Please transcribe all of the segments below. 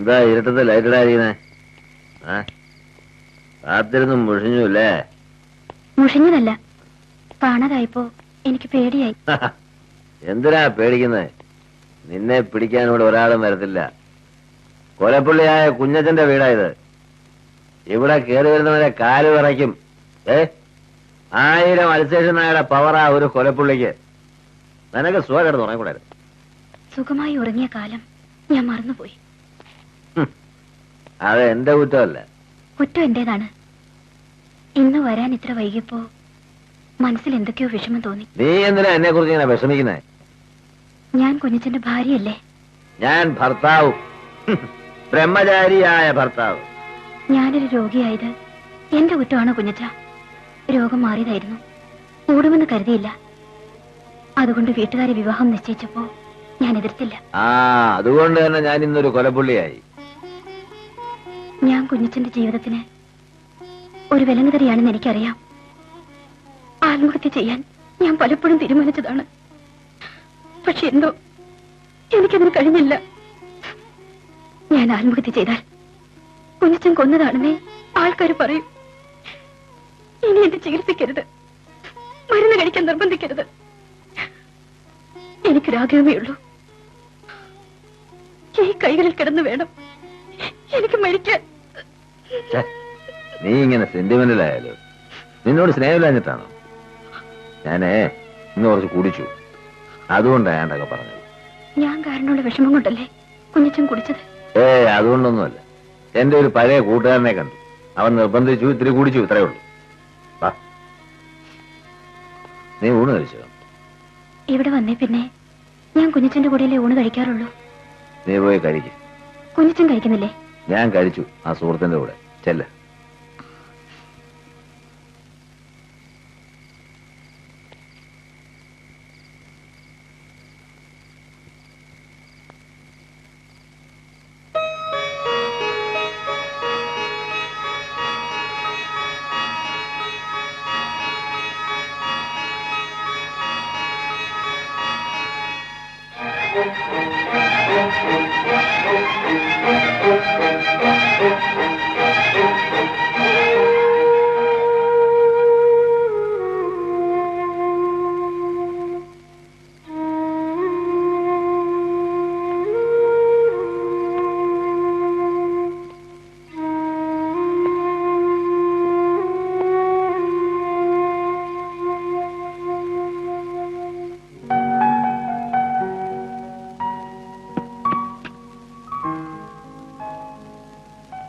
എന്താ ഇരുട്ടത്ത് ലൈറ്റിടാതിരിക്കുന്നേ? കാത്തിരുന്നും മുഷിഞ്ഞു അല്ലേ? മുഷിഞ്ഞതല്ല, കാണാതായപ്പോ എനിക്ക് പേടിയായി. എന്തിനാ പേടിക്കുന്നത്? നിന്നെ പിടിക്കാൻ ഇവിടെ ഒരാളും വരത്തില്ല. കൊലപ്പുള്ളിയായ കുഞ്ഞച്ചന്റെ വീടായത്. ഇവിടെ കയറി വരുന്നവരെ കാല് വിറയ്ക്കും. 1000 അൽസേഷൻ നായയുടെ പവറാ ഒരു കൊലപ്പുള്ളിക്ക്. നിനക്ക് സുഖം കിടന്ന് ഉറങ്ങിക്കൂടായിരുന്നു? സുഖമായി ഉറങ്ങിയ കാലം ഞാൻ മറന്നുപോയി. അത് എന്റെ കുറ്റമല്ല. കുറ്റം എന്റേതാണ്. ഇന്ന് വരാൻ ഇത്ര വൈകിയപ്പോ മനസ്സിൽ എന്തൊക്കെയോ വിഷമം തോന്നി. നീ എന്തിനാ എന്നെ കുറിച്ച് ഇങ്ങനെ വിഷമിക്കുന്നേ? ഞാൻ കുഞ്ഞച്ചന്റെ ഭാര്യയല്ലേ? ഞാൻ ഭർത്താവും, ബ്രഹ്മചാരിയായ ഭർത്താവ്. ഞാനൊരു രോഗിയായത് എന്റെ കുറ്റമാണോ കുഞ്ഞച്ച? രോഗം മാറിയതായിരുന്നു, കൂടുമെന്ന് കരുതിയില്ല. അതുകൊണ്ട് വീട്ടുകാരെ വിവാഹം നിശ്ചയിച്ചപ്പോ ഞാൻ എതിർത്തില്ല. അതുകൊണ്ട് തന്നെ ഞാൻ ഇന്നൊരു കൊലപ്പുള്ളിയായി. ഞാൻ കുഞ്ഞച്ചന്റെ ജീവിതത്തിന് ഒരു വിലങ്ങുതടിയാണെന്ന് എനിക്കറിയാം. ആത്മഹത്യ ചെയ്യാൻ ഞാൻ പലപ്പോഴും തീരുമാനിച്ചതാണ്. പക്ഷെ എന്തോ എനിക്കതിന് കഴിഞ്ഞില്ല. ഞാൻ ആത്മഹത്യ ചെയ്താൽ കുഞ്ഞച്ചൻ കൊന്നതാണെന്നേ ആൾക്കാർ പറയും. ഇനി എന്നെ ചികിത്സിക്കരുത്, മരുന്ന് കഴിക്കാൻ നിർബന്ധിക്കരുത്. എനിക്കൊരാഗ്രഹമേ ഉള്ളൂ, ഈ കൈകളിൽ കിടന്നു വേണം എനിക്ക് മരിക്കാൻ. നീ ഇങ്ങനെ സെന്റിമെന്റലായാലോ? നിന്നോട് സ്നേഹമില്ലാഞ്ഞിട്ടാണോ? ഞാനേ ഇന്ന് കുറച്ച് കുടിച്ചു, അതുകൊണ്ടാണ് ഞാനൊക്കെ പറഞ്ഞത്. ഞാൻ കാരണമുള്ള വിഷമം കൊണ്ടല്ലേ കുഞ്ഞച്ചൻ കുടിച്ചത്? അതുകൊണ്ടൊന്നുമല്ല. എന്റെ ഒരു പഴയ കൂട്ടുകാരനെ കണ്ടു, അവൻ നിർബന്ധിച്ചു, ഇത്തിരി കുടിച്ചു, ഇത്രയേ ഉള്ളൂ. നീ ഊണ് കഴിച്ചോ? ഇവിടെ വന്നേ പിന്നെ ഞാൻ കുഞ്ഞച്ചന്റെ കൂടെയല്ലേ ഊണ് കഴിക്കാറുള്ളൂ. നീ പോയി കഴിക്കും. കുഞ്ഞച്ചൻ കഴിക്കുന്നില്ലേ? ഞാൻ കഴിച്ചു, ആ സുഹൃത്തിന്റെ കൂടെ. ചെല്ല.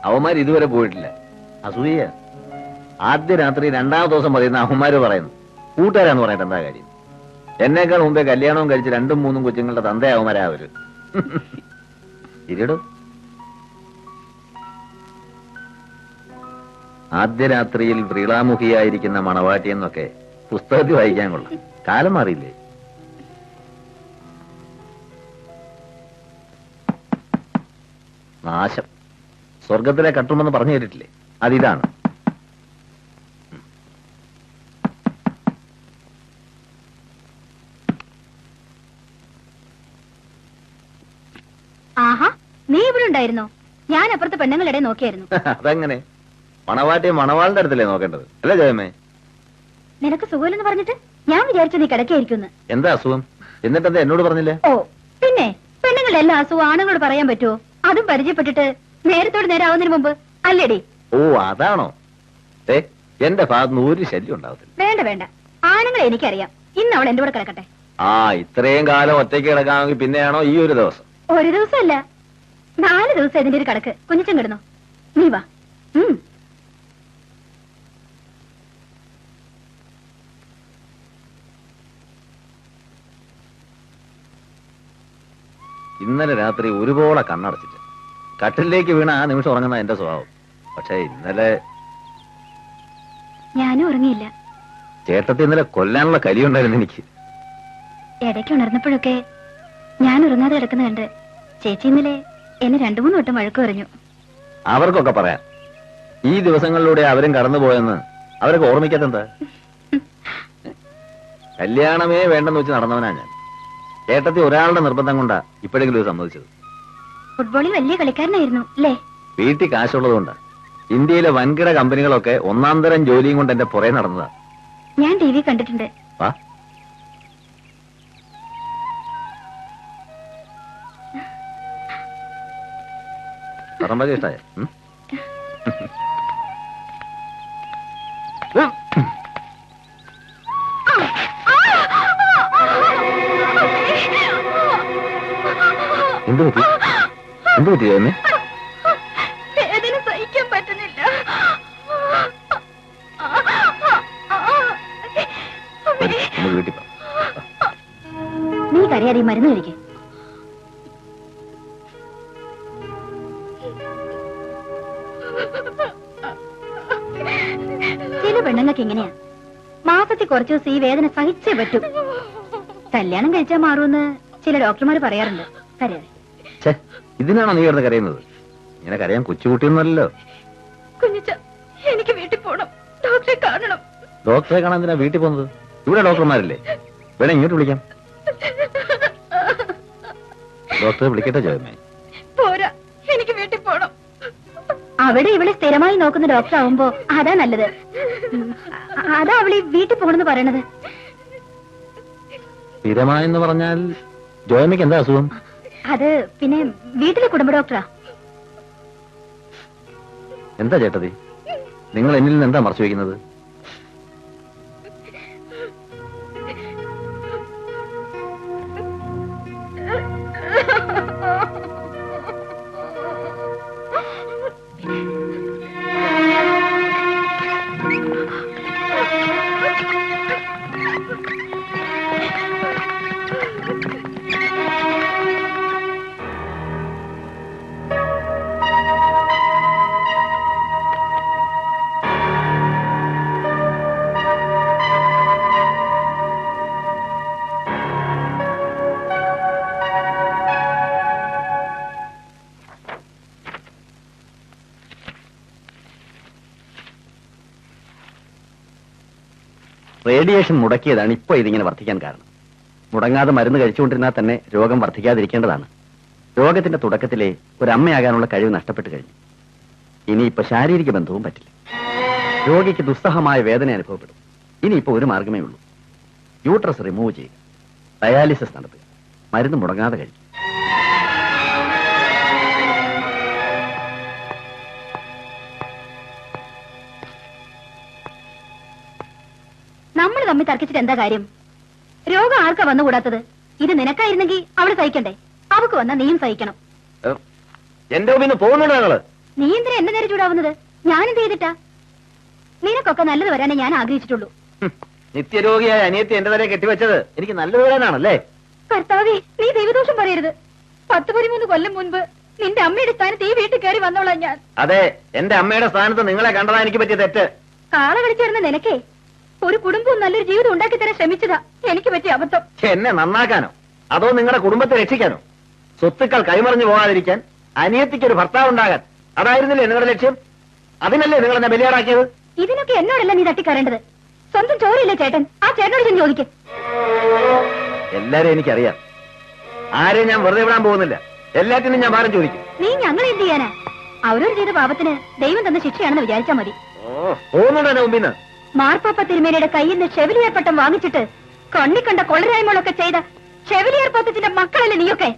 അവന്മാർ ഇതുവരെ പോയിട്ടില്ല. അസൂയ. ആദ്യ രാത്രി 2ാം ദിവസം പറയുന്ന അവന്മാര് പറയുന്നു. കൂട്ടുകാരാന്ന് പറയട്ടെ എന്താ കാര്യം? എന്നേക്കാൾ മുമ്പേ കല്യാണവും കഴിച്ച് 2ഉം 3ഉം കൊച്ചുങ്ങളുടെ തന്തയാവന്മാരാ അവര്. ഇരിടോ. ആദ്യ രാത്രിയിൽ വ്രീളാമുഖിയായിരിക്കുന്ന മണവാട്ടി എന്നൊക്കെ പുസ്തകത്തിൽ വായിക്കാൻ കൊള്ളാം. കാലം മാറിയില്ലേ? നാശം. സ്വർഗത്തിലെ കട്ടുമെന്ന് പറഞ്ഞു കേട്ടിട്ടില്ലേ? അതിതാണ്. ആഹാ, നീ ഇവിടെ ഉണ്ടായിരുന്നോ? ഞാൻ അപ്പുറത്തെ പെണ്ണുങ്ങളുടെ നോക്കിയായിരുന്നു. അതെങ്ങനെ? മണവാട്ടിയെ മണവാളിന്റെ അടുത്തല്ലേ നോക്കേണ്ടത്, അല്ലേ ജയമേ? നിനക്ക് സുഖമില്ലെന്ന് പറഞ്ഞിട്ട് ഞാൻ വിചാരിച്ചു നീ കിടക്കായിരിക്കും. എന്താ അസുഖം? എന്നിട്ടെന്താ എന്നോട് പറഞ്ഞില്ലേ? ഓ പിന്നെ, പെണ്ണുങ്ങളുടെ എല്ലാ അസുഖം ആണുങ്ങളോട് പറയാൻ പറ്റുമോ? അതും പരിചയപ്പെട്ടിട്ട് നേരത്തോട് നേരെ ആവുന്നതിന് മുമ്പ് അല്ലേടി? ഓ അതാണോ? എന്റെ ഭാഗത്തുനിന്ന് ഒരു ശല്യം ഉണ്ടാവത്തില്ല. വേണ്ട വേണ്ട, ആണുങ്ങളെ എനിക്കറിയാം. ഇന്ന് അവൾ എന്റെ കൂടെ കിടക്കട്ടെ. ഇത്രയും കാലം ഒറ്റയ്ക്ക് കിടക്കാമെങ്കിൽ പിന്നെയാണോ ഈ ഒരു ദിവസം? ഒരു ദിവസമല്ല, 4 ദിവസം ഇതിന്റെ ഒരു കണക്ക്. കുഞ്ഞച്ചൻ കിടന്നോ? നീ വാ. ഇന്നലെ രാത്രി ഒരുപോലെ കണ്ണടച്ചിട്ട് കട്ടിലേക്ക് വീണ ആ നിമിഷം ഉറങ്ങുന്ന എന്റെ സ്വഭാവം. പക്ഷെ ഇന്നലെ ഞാനും ഉറങ്ങിയില്ല. ചേട്ടത്തി ഇന്നലെ കൊല്ലാനുള്ള കലിയുണ്ടായിരുന്നു എനിക്ക്. ഇടയ്ക്ക് ഉണർന്നപ്പോഴൊക്കെ ഞാൻ ഉറങ്ങാതെ കിടക്കുന്ന കണ്ട് ചേച്ചി ഇന്നലെ എന്നെ 2-3 വട്ടം വഴക്ക് പറഞ്ഞു. അവർക്കൊക്കെ പറയാം, ഈ ദിവസങ്ങളിലൂടെ അവരും കടന്നുപോയെന്ന് അവരൊക്കെ ഓർമ്മിക്കാത്തെന്താ? കല്യാണമേ വേണ്ടെന്ന് വെച്ച് നടന്നവനാ ഞാൻ. ചേട്ടത്തി ഒരാളുടെ നിർബന്ധം കൊണ്ടാ ഇപ്പോഴെങ്കിലും ഇത് സമ്മതിച്ചത്. ഫുട്ബോളിൽ വലിയ കളിക്കാരനായിരുന്നു അല്ലേ? വീട്ടിൽ കാശുള്ളതുകൊണ്ട് ഇന്ത്യയിലെ വൻകിട കമ്പനികളൊക്കെ ഒന്നാം തരം ജോലിയും കൊണ്ട് എന്റെ പുറകെ നടന്നതാ. ഞാൻ ടി വി കണ്ടിട്ടുണ്ട്. വാ. പറമ്പൊക്കെ ഇഷ്ടായ? എന്ത് പറ്റി? എന്ത് പറ്റി എന്നെ? വേദന സഹിക്കാൻ പറ്റുന്നില്ല. നമുക്ക് വീട്ടിൽ പോ. നീ കരയാതെ ഈ മരുന്ന് കഴിക്കും. ചില പെണ്ണുങ്ങൾക്ക് ഇങ്ങനെയാ, മാസത്തിൽ കുറച്ചു ദിവസം ഈ വേദന സഹിച്ചേ പറ്റൂ. കല്യാണം കഴിച്ചാൽ മാറുമെന്ന് ചില ഡോക്ടർമാർ പറയാറുണ്ട്. കരയാതെ. ഇതിനാണോ നീ കിടന്ന് കരയുന്നത്? ഇങ്ങനെ കരയാൻ കൊച്ചുകുട്ടിയൊന്നുമല്ലോ. കുഞ്ഞിച്ച, എനിക്ക് വീട്ടിൽ പോണം, ഡോക്ടറെ കാണണം. ഡോക്ടറെ കാണാൻ എന്തിനാ വീട്ടിൽ പോകുന്നത്? ഇവിടെ ഡോക്ടർമാരില്ലേ? വേണേ ഇങ്ങോട്ട് വിളിക്കാം. ഡോക്ടറെ വിളിക്കട്ടെ ജോയമ്മേ? പോരാ, എനിക്ക് വീട്ടിൽ പോണം. അവിടെ ഇവളെ സ്ഥിരമായി നോക്കുന്ന ഡോക്ടർ ആവുമ്പോ അതാ നല്ലത്. അതാ അവളീ വീട്ടിൽ പോകണമെന്ന് പറയണത്. സ്ഥിരമായെന്ന് പറഞ്ഞാൽ ജോയമ്മയ്ക്ക് എന്താ അസുഖം? അത് പിന്നെ വീട്ടിലെ കുടുംബ ഡോക്ടറാ. എന്താ ചേട്ടതി, നിങ്ങൾ എന്നിൽ നിന്ന് എന്താ മറച്ചു വയ്ക്കുന്നത്? റേഡിയേഷൻ മുടക്കിയതാണ് ഇപ്പൊ ഇതിങ്ങനെ വർദ്ധിക്കാൻ കാരണം. മുടങ്ങാതെ മരുന്ന് കഴിച്ചുകൊണ്ടിരുന്നാൽ തന്നെ രോഗം വർദ്ധിക്കാതിരിക്കേണ്ടതാണ്. രോഗത്തിന്റെ തുടക്കത്തിലെ ഒരമ്മയാകാനുള്ള കഴിവ് നഷ്ടപ്പെട്ടു കഴിഞ്ഞു. ഇനിയിപ്പോ ശാരീരിക ബന്ധവും പറ്റില്ല. രോഗിക്ക് ദുസ്സഹമായ വേദന അനുഭവപ്പെടും. ഇനിയിപ്പോ ഒരു മാർഗമേ ഉള്ളൂ. യൂട്രസ് റിമൂവ് ചെയ്യുക, ഡയാലിസിസ് നടത്തുക, മരുന്ന് മുടങ്ങാതെ കഴിക്കുക. നമ്മൾ തമ്മിൽ തർക്കിച്ചിട്ട് എന്താ കാര്യം? രോഗം ആർക്കാ വന്നുകൂടാത്തത്? ഇത് നിനക്കായിരുന്നെങ്കിൽ അവള് സഹിക്കണ്ടേ? അവക്ക് വന്നാ നീയും സഹിക്കണം. എന്റെ മുമ്പിൽ പോകുന്നുണ്ടോ ഞങ്ങള്? നീ എന്തിനാ എന്നെ നേരെ ചൂടാവുന്നത്? ഞാനെന്ത് ചെയ്തിട്ടാ? നിനക്കൊക്കെ നല്ലത് വരാനേ ഞാൻ ആഗ്രഹിച്ചിട്ടുള്ളൂ. നിത്യരോഗിയായ അനിയത്തി എന്റെ തലയെ കെട്ടിവെച്ചത് എനിക്ക് നല്ലത് വരാനാണല്ലേ? കർത്താവേ, നീ ദൈവദോഷം പറയരുത്. 10-13 കൊല്ലം മുൻപ് നിന്റെ അമ്മയുടെ സ്ഥാനത്ത് ഈ വീട്ടിൽ കയറി വന്നോളാം ഞാൻ. അതെ, എന്റെ അമ്മയുടെ സ്ഥാനത്ത് നിങ്ങളെ കണ്ടതാ എനിക്ക് പറ്റിയ തെറ്റ്. കാള കളിച്ചിരുന്ന നിനക്കേ ഒരു കുടുംബവും നല്ലൊരു ജീവിതം ഉണ്ടാക്കി തരാൻ ശ്രമിച്ചതാ എനിക്ക് പറ്റിയ അബദ്ധം. എന്നെ നന്നാക്കാനോ അതോ നിങ്ങളുടെ കുടുംബത്തെ രക്ഷിക്കാനോ? സ്വത്തുക്കൾ കൈമറിഞ്ഞു പോകാതിരിക്കാൻ, അനിയത്തിക്ക് ഒരു ഭർത്താവ് ഉണ്ടാകാൻ, അതായിരുന്നില്ലേ നിങ്ങളുടെ ലക്ഷ്യം? അതിനല്ലേ നിങ്ങൾ എന്നെ ബലിയാറാക്കിയത്? ഇതിനൊക്കെ എന്നോടല്ല നീ തട്ടിക്കറേണ്ടത്. സ്വന്തം ചോരയില്ലേ ചേട്ടൻ? ആ ചേട്ടനോട് ഞാൻ ചോദിക്കും. എല്ലാരും എനിക്കറിയാം. ആരെയും ഞാൻ വെറുതെ വിടാൻ പോകുന്നില്ല. എല്ലാറ്റിനും ഞാൻ ഭാരം ചോദിക്കും. നീ ഞങ്ങളെ എന്ത് ചെയ്യാനാ? അവരോട് ചെയ്ത പാപത്തിന് ദൈവം തന്ന ശിക്ഷയാണെന്ന് വിചാരിച്ചാ മതി. പോകുന്നുണ്ടോ എന്റെ മുമ്പിൽ നിന്ന്? മാർപ്പാപ്പ തിരുമേനിയുടെ കയ്യിൽ നിന്ന് ഷെവലിയർ പട്ടം വാങ്ങിച്ചിട്ട് കണ്ണിക്കണ്ട കൊള്ളരായ്മകളൊക്കെ ചെയ്ത ഷെവലിയർ പത്തത്തിന്റെ മക്കളല്ലേ നീയൊക്കെ?